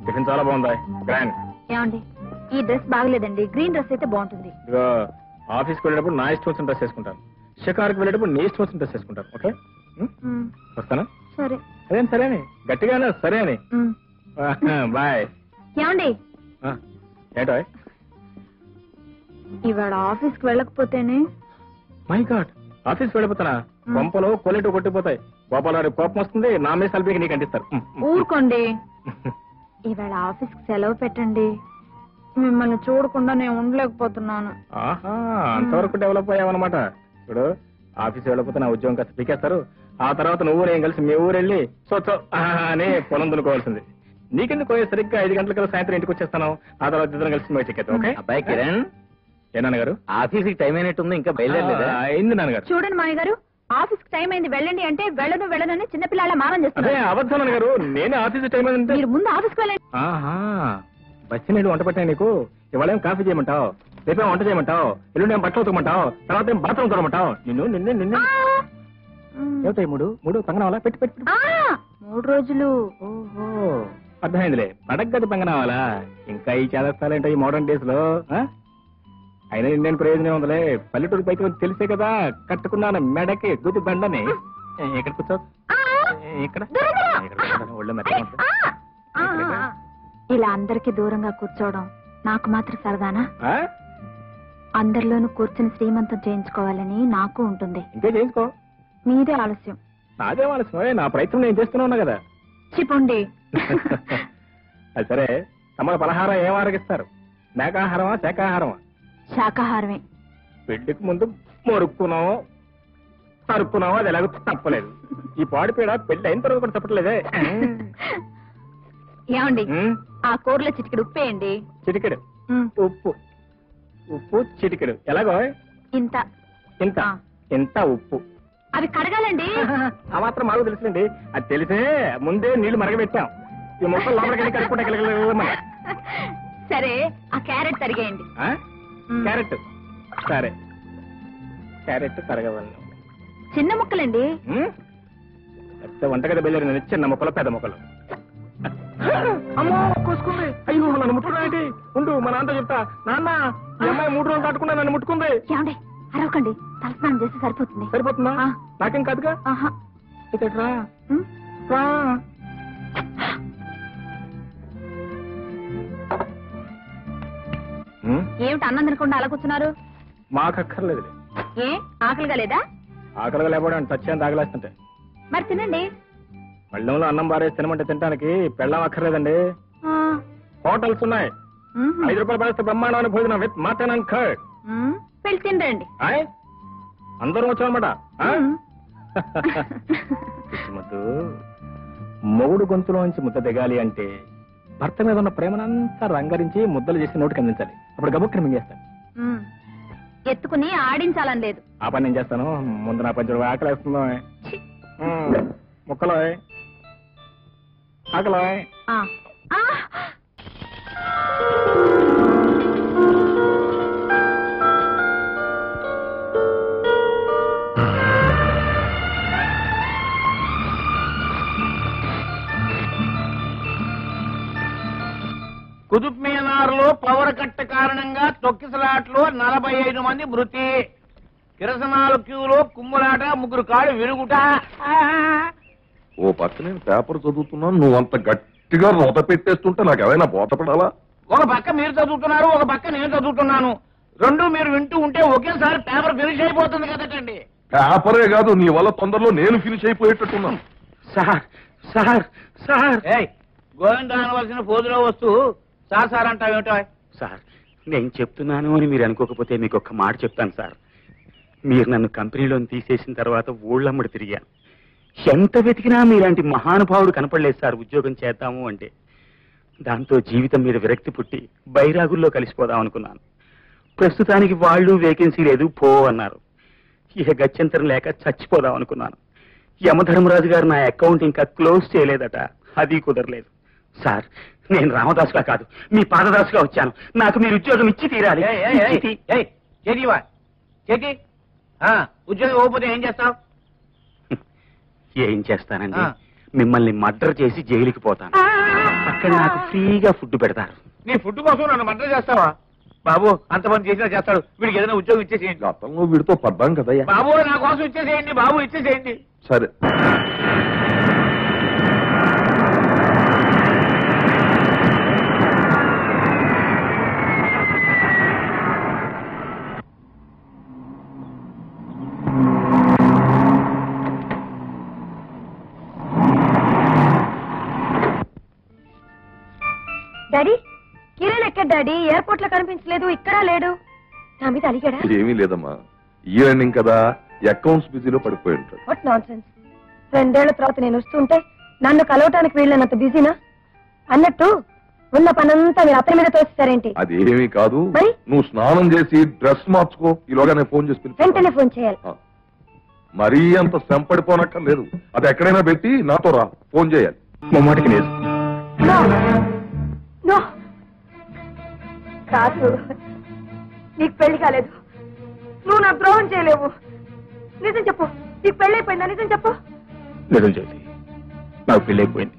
Tiffin చాలా బాగుందా grand. ఏమండి ఈ డ్రెస్ బాగలేదండి, గ్రీన్ డ్రెస్ అయితే బాగుంటుంది. ఇదిగో ఆఫీస్కి వెళ్ళేటప్పుడు నా ఇష్టం వచ్చిన డ్రెస్ వేసుకుంటాను, షికారుకి వెళ్ళేటప్పుడు నీ ఇష్టం వచ్చిన డ్రెస్ వేసుకుంటాను. ఓకే వస్తానా? సరే. అదేం సరేనే, గట్టిగానే సరే అని. బాయ్. ఏమండి ఏంటో ఇవాళ ఆఫీస్కి వెళ్ళకపోతేనే. మై గాడ్, ఆఫీస్కి వెళ్ళిపోతానా? కొంపలో కొల్లెటు కొట్టిపోతాయి. గోపాల కోపం వస్తుంది, నా మీద సల్పీకి నీకు అంటిస్తారు. ఊరుకోండి, ఇవాళ ఆఫీస్కి సెలవు పెట్టండి. మిమ్మల్ని చూడకుండా నేను ఉండలేకపోతున్నాను. ఆహా, అంతవరకు డెవలప్ అయ్యావన్నమాట. ఇప్పుడు ఆఫీస్ వెళ్ళకపోతే నా ఉద్యోగం కాస్త పీకేస్తారు. ఆ తర్వాత నువ్వు నేను కలిసి మీ ఊరు వెళ్ళి సో అని పొలం దున్నుకోవాల్సింది. నీకెందుకు సరిగ్గా 5 గంటల సాయంత్రం ఇంటికి వచ్చేస్తాను. ఆ తర్వాత ఇద్దరం కలిసి బయట ఎక్కేద్దాం. ఓకే? అబ్బాయి కిరణ్, ఏ నాన్నగారు ఆఫీస్కి టైం అయినట్టుంది, ఇంకా బయలుదేరలేదా? అయింది నాన్నగారు. చూడండి మాయ గారు, ఆఫీస్కి టైం అయింది వెళ్ళండి అంటే వెళ్ళను చిన్నపిల్లల మారం అదే చేస్తున్నారు. అబద్ధం నాన్నగారు, నేనే ఆఫీస్ టైం అయిందంటే. మీరు ముందు ఆఫీస్కి వెళ్ళండి. ఆహా, బస్సు నేను వంట పెట్టాను నీకు. ఇవాళ ఏం కాఫీ చేయమంటావు, రేపేం వంట చేయమంటావు, ఎల్లుండి ఏం బట్టలు ఉతకమంటావు, తర్వాత ఏం బాత్రూమ్ కొనమంటావు. నిన్ను ఏమిటాయి మూడు పంగనావాలా? పెట్టి 3 రోజులు. ఓహో, అర్థమైందిలే. పడగ్గది పంగనావాలా? ఇంకా ఈ చేదస్తాలేంటో ఈ మోడర్న్ డేస్ లో. అయినా ఇండియన్ ప్రయోజనం ఉందిలే. పల్లెటూరు పైకి తెలిసే కదా కట్టుకున్నాను మెడకి గుది బండని. ఇక్కడ కూర్చో, ఇక్కడ ఒళ్ళు మెత్తగా ఉంటుంది. ఇలా అందరికి దూరంగా కూర్చోవడం నాకు మాత్రం సరదానా? అందరిలోనూ కూర్చుని శ్రీమంతం చేయించుకోవాలని నాకు ఉంటుంది. ఇంకే చేయించుకో, మీదే ఆలస్యం. నాదేం ఆలస్యం, నా ప్రయత్నం నేను చేస్తున్నా కదా. చెప్పండి. అది సరే, తమ పలహారం ఏం ఆరగిస్తారు? మేకాహారమా శాకాహారమా? శాకాహారమే. పెళ్లికి ముందు మొరుక్కున్నావో తరుక్కున్నావో అది ఎలాగో తప్పలేదు. ఈ పాడిపీడ పెళ్లి అయిన తర్వాత కూడా తప్పట్లేదే. ఏమండి ఆ కూరలో చిటికెడు ఉప్పేయండి. చిటికెడు ఉప్పు చిటికెడు ఎలాగో? ఇంత ఇంత ఇంత ఉప్పు. అవి కడగాలండి. ఆ మాత్రం మాకు తెలుసుండి. అది తెలిసే ముందే నీళ్లు మరగబెట్టాం. ఈ మొక్కలు లోపలికి కలుపుకుంటా. సరే, ఆ క్యారెట్ తరిగేయండి. క్యారెట్ సరే, క్యారెట్ తరగవాలి. చిన్న ముక్కలండి. వంటగది బయలుదేరి చిన్న ముక్కలు పెద్ద ముక్కలు. అమ్మో కోసుకుంది. అయ్యో నన్ను ముట్టుకున్నాయి. ఉండు మా నాన్నతో చెప్తా. నాన్న, ఈ అమ్మాయి 3 రోజులు కట్టుకున్నా నన్ను ముట్టుకుంది. ఏమండి అరవకండి, తలస్నానం చేస్తే సరిపోతుంది. సరిపోతుందా? నాకేం కాదుగా. ఏమిటి అన్నం తినకుండా అలా కూర్చున్నారు? మాకక్కర్లేదు. ఏ ఆకలిగా లేదా? ఆకలిగా లేకపోవడం చచ్చేంత ఆకలేస్తుంటే. మరి తినండి. పళ్ళెంలో అన్నం బారేసి తినమంటే తినడానికి పెళ్ళం అక్కర్లేదండి. హోటల్స్ ఉన్నాయి. 5 రూపాయలు పడేస్తే బ్రహ్మాండమైన భోజనం విత్ మటన్ అండ్ కర్డ్. పెళ్లి తినండి. అందరూ వచ్చామన్నమాట. ముద్దు మొగుడు గొంతులోంచి ముద్ద దిగాలి అంటే భర్త మీద ఉన్న ప్రేమనంతా రంగరించి ముద్దలు చేసి నోటికి అందించాలి. అప్పుడు గబుక్కని మింగేస్తాను. ఎత్తుకుని ఆడించాలని లేదు. ఆ పని నేను చేస్తాను. ముందు నా పంచుడు ఆకలేస్తుందో ముక్కలో ఆకలో. కుతుబ్ మీనార్ లో పవర్ కట్ కారణంగా తొక్కిసలాట్లో 45 మంది మృతి. కిరసనాల క్యూలో కుమ్ములాట, 3 కాళ్ళు విరుగుట. ఓ పక్క నేను పేపర్ చదువుతున్నాను, నువ్వు అంత గట్టిగా రోత పెట్టేస్తుంటే నాకు ఏమైనా బోతపడాలా? ఒక పక్క మీరు చదువుతున్నారు, ఒక పక్క నేను చదువుతున్నాను. 2 మీరు వింటూ ఉంటే ఒకేసారి పేపర్ ఫినిష్ అయిపోతుంది కదండి. పేపరే కాదు, నీ వల్ల తొందరలో నేను ఫినిష్ అయిపోయేటట్టున్నాను. సార్ సార్ సార్, గోవింద అనవలసిన పోదులో వస్తూ సార్ సార్ అంటావేమిటో? సార్, నేను చెప్తున్నాను అని మీరు అనుకోకపోతే మీకు ఒక్క మాట చెప్తాను సార్. మీరు నన్ను కంపెనీలోని తీసేసిన తర్వాత ఊళ్ళమ్మడి తిరిగాను. ఎంత వెతికినా మీలాంటి మహానుభావుడు కనపడలేదు సార్ ఉద్యోగం చేద్దాము అంటే. దాంతో జీవితం మీద విరక్తి పుట్టి బైరాగుల్లో కలిసిపోదాం అనుకున్నాను. ప్రస్తుతానికి వాళ్ళు వేకెన్సీ లేదు పో అన్నారు. ఇక గత్యంతరం లేక చచ్చిపోదాం అనుకున్నాను. యమధర్మరాజు గారు నా అకౌంట్ ఇంకా క్లోజ్ చేయలేదట, అది కుదరలేదు. సార్, నేను రామదాసుగా కాదు మీ పాదదాసుగా వచ్చాను. నాకు మీరు ఉద్యోగం ఇచ్చి తీరాలి. ఉద్యోగం ఇవ్వకపోతే ఏం చేస్తావు? ఏం చేస్తానండి, మిమ్మల్ని మర్డర్ చేసి జైలుకి పోతాను. ఇక్కడ నాకు ఫ్రీగా ఫుడ్ పెడతారు. నీ ఫుడ్ కోసం నన్ను మంట చేస్తావా? బాబు అంతమంది చేసినా చేస్తాడు. వీడికి ఏదైనా ఉద్యోగం ఇచ్చేసేయండి. గతంలో వీడితో పడ్డాం కదయ్యా. బాబు నా కోసం ఇచ్చేసేయండి. బాబు ఇచ్చేసేయండి. సరే డాడీ కిరణ్ ఎక్కడ డాడీ? ఎయిర్పోర్ట్ లో కనిపించలేదు, ఇక్కడ లేడు. నా మీద అడిగాడా? ఏమీ లేదమ్మా, ఈ రన్నింగ్ కదా, అకౌంట్స్ బిజీలో పడిపోయి ఉంటాడు. What nonsense. 2 ఏళ్ల తర్వాత నేను వస్తుంటే నన్ను కలవటానికి వీళ్ళనంత బిజీనా? అన్నట్టు ఉన్న పనంతా మీరు అతని మీద తోస్తారేంటి? అదేమీ కాదు, మరి? నువ్వు స్నానం చేసి డ్రెస్ మార్చుకో, ఈలోగా నేను ఫోన్ చేసి పిలుస్తాను. వెంటనే ఫోన్ చేయాలి. మరీ అంత శ్రమపడిపోనక్కర్లేదు, అది ఎక్కడైనా పెట్టి నాతో రా, ఫోన్ చేయాలి. మొమ్మాటికి లేదు. నో నో కాదు, నీకు పెళ్లి కాలేదు, నువ్వు నాకు ద్రోహం చేయలేవు. నిజం చెప్పు, నీకు పెళ్లి అయిపోయిందా? నిజం చెప్పు. నిజం చేసి నాకు పెళ్ళైపోయింది.